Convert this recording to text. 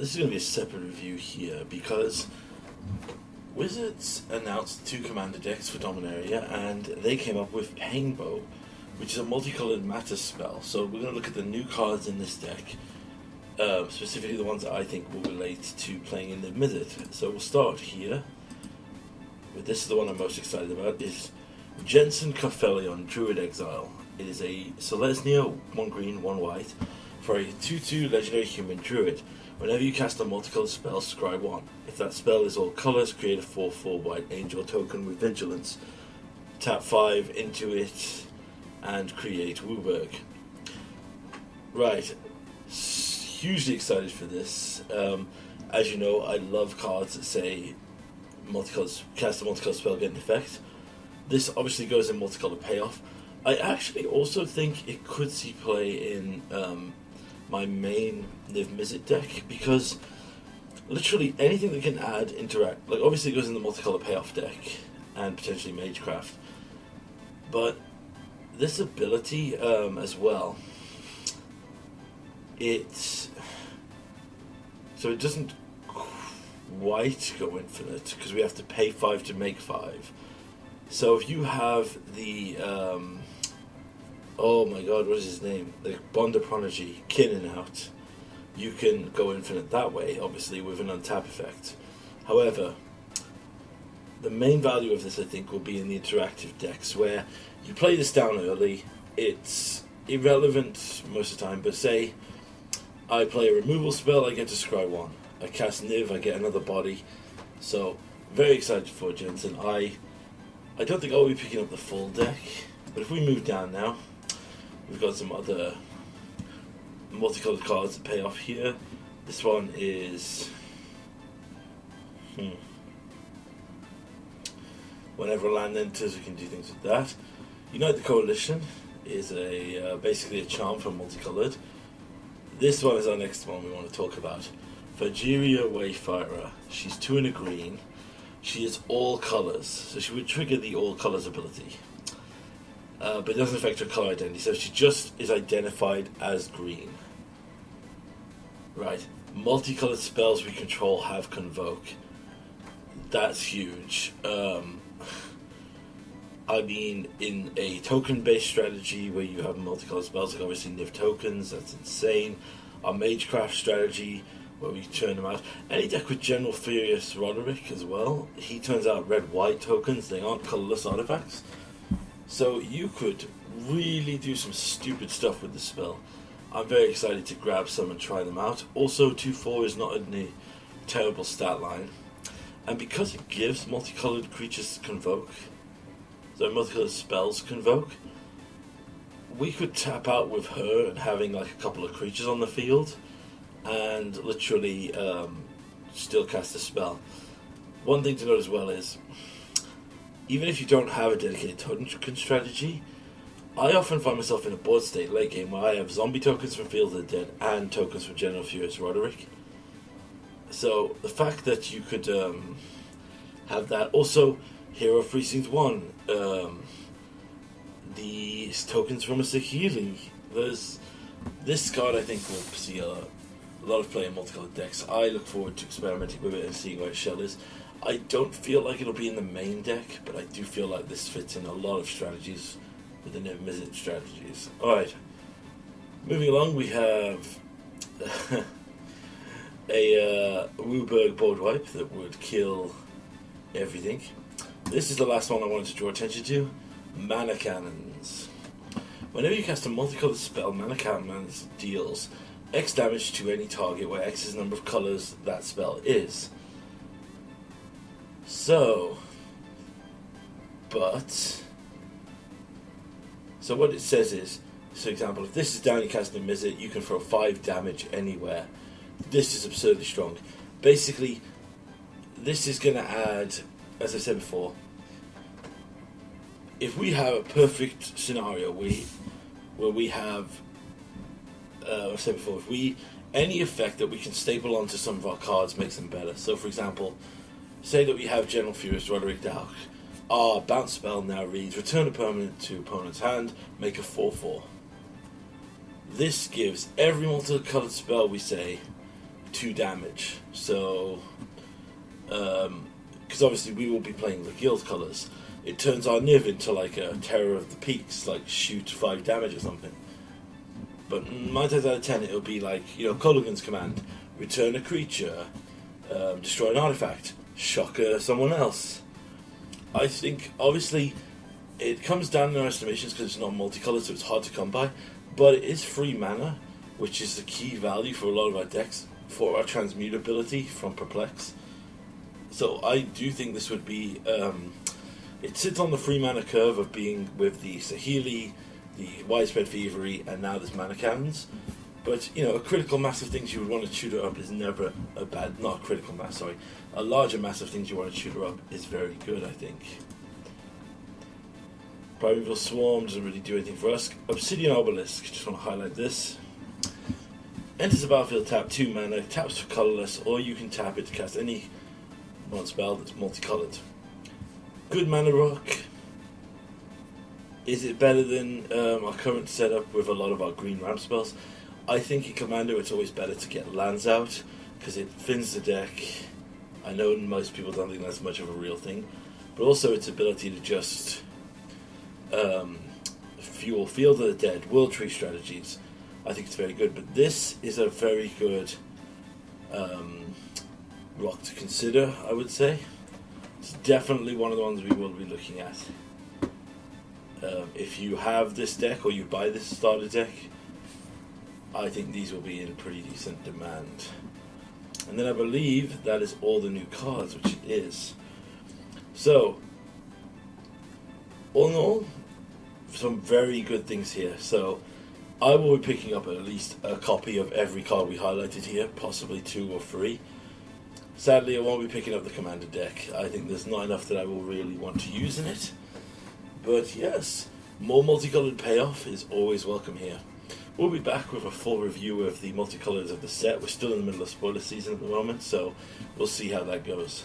this is going to be a separate review here because Wizards announced 2 commander decks for Dominaria, and they came up with Painbow, which is a multicolored matter spell. So we're going to look at the new cards in this deck, specifically the ones that I think will relate to playing in the Mizzet. So we'll start here. But this is the one I'm most excited about, is Jensen Carfelion, Druid Exile. It is a Selesnya, 1 green, 1 white, for a 2/2 legendary human druid. Whenever you cast a multicolored spell, scry 1. If that spell is all colors, create a 4/4 white angel token with vigilance. Tap 5 into it and create Wooburg. Right. Hugely excited for this. As you know, I love cards that say cast a multicolored spell, get an effect. This obviously goes in multicolored payoff. I actually also think it could see play in my main Niv Mizzet deck, because literally anything that can add interact, like obviously it goes in the multicolored payoff deck and potentially Magecraft, but this ability as well, it doesn't quite go infinite because we have to pay 5 to make 5. So if you have the oh my god, what is his name? The Bond of Prodigy, Kinnan out, you can go infinite that way, obviously with an untap effect. However, the main value of this, I think, will be in the interactive decks, where you play this down early. It's irrelevant most of the time, but say I play a removal spell, I get to scry 1. I cast Niv, I get another body. So, very excited for Jensen. I don't think I'll be picking up the full deck, but if we move down now, we've got some other multicolored cards that pay off here. This one is whenever a land enters, we can do things with that. Unite the Coalition is basically a charm for multicolored. This one is our next one we want to talk about. Fajiria Wayfirer. She's 2 and a green. She is all colors, so she would trigger the all colors ability. But it doesn't affect her color identity, so she just is identified as green. Right. Multicolored spells we control have Convoke. That's huge. I mean, in a token-based strategy where you have multicolored spells, like obviously Niv tokens, that's insane. Our Magecraft strategy, where we turn them out. Any deck with General Furious Roderick as well, he turns out red-white tokens, they aren't colorless artifacts. So you could really do some stupid stuff with the spell. I'm very excited to grab some and try them out. Also, 2/4 is not a terrible stat line. And because it gives multicolored creatures Convoke, so multicolored spells Convoke, we could tap out with her and having like a couple of creatures on the field and literally still cast a spell. One thing to note as well is, even if you don't have a dedicated token strategy, I often find myself in a board state late game where I have zombie tokens from Field of the Dead and tokens from General Furious Roderick. So the fact that you could have that, also Hero of Precinct 1, these tokens from a Sahili. This card I think will see a lot of play in multicolored decks. I look forward to experimenting with it and seeing where its shell is. I don't feel like it'll be in the main deck, but I do feel like this fits in a lot of strategies within the Mizzet strategies. Alright, moving along, we have a Wooburg board wipe that would kill everything. This is the last one I wanted to draw attention to. Mana Cannons. Whenever you cast a multicolored spell, Mana Cannons deals X damage to any target where X is the number of colors that spell is. So what it says is, for example, if this is down, you cast a Mizzet, you can throw 5 damage anywhere. This is absurdly strong. Basically, this is going to add, as I said before, if we have a perfect scenario where we have, I said before, any effect that we can staple onto some of our cards makes them better. So, for example, say that we have General Furious Roderick Dowk. Our bounce spell now reads, return a permanent to opponent's hand, make a 4/4. This gives every multicolored spell we say 2 damage. So, because obviously we will be playing the guild colours, it turns our Niv into like a Terror of the Peaks, like shoot 5 damage or something. But 9 times out of 10 it'll be like, Culligan's command, return a creature, destroy an artifact, shock someone else. I think, obviously, it comes down in our estimations because it's not multicolored, so it's hard to come by, but it is free mana, which is the key value for a lot of our decks, for our transmutability from Perplex. So I do think this would be, it sits on the free mana curve of being with the Saheeli, the Widespread Thievery, and now this Mana Cannons. But, a critical mass of things you would want to tutor up is never a bad... Not a critical mass, sorry. A larger mass of things you want to tutor up is very good, I think. Primeval Swarm doesn't really do anything for us. Obsidian Obelisk, just want to highlight this. Enters the battlefield, tap 2 mana, taps for colourless, or you can tap it to cast any one spell that's multicolored. Good mana rock. Is it better than our current setup with a lot of our green ramp spells? I think in Commando it's always better to get lands out, because it thins the deck. I know most people don't think that's much of a real thing, but also its ability to just fuel Field of the Dead, World Tree strategies. I think it's very good, but this is a very good rock to consider, I would say. It's definitely one of the ones we will be looking at. If you have this deck, or you buy this starter deck, I think these will be in pretty decent demand. And then I believe that is all the new cards, which it is. So, all in all, some very good things here. So, I will be picking up at least a copy of every card we highlighted here, possibly 2 or 3. Sadly, I won't be picking up the Commander deck. I think there's not enough that I will really want to use in it. But yes, more multicolored payoff is always welcome here. We'll be back with a full review of the multicolors of the set. We're still in the middle of spoiler season at the moment, so we'll see how that goes.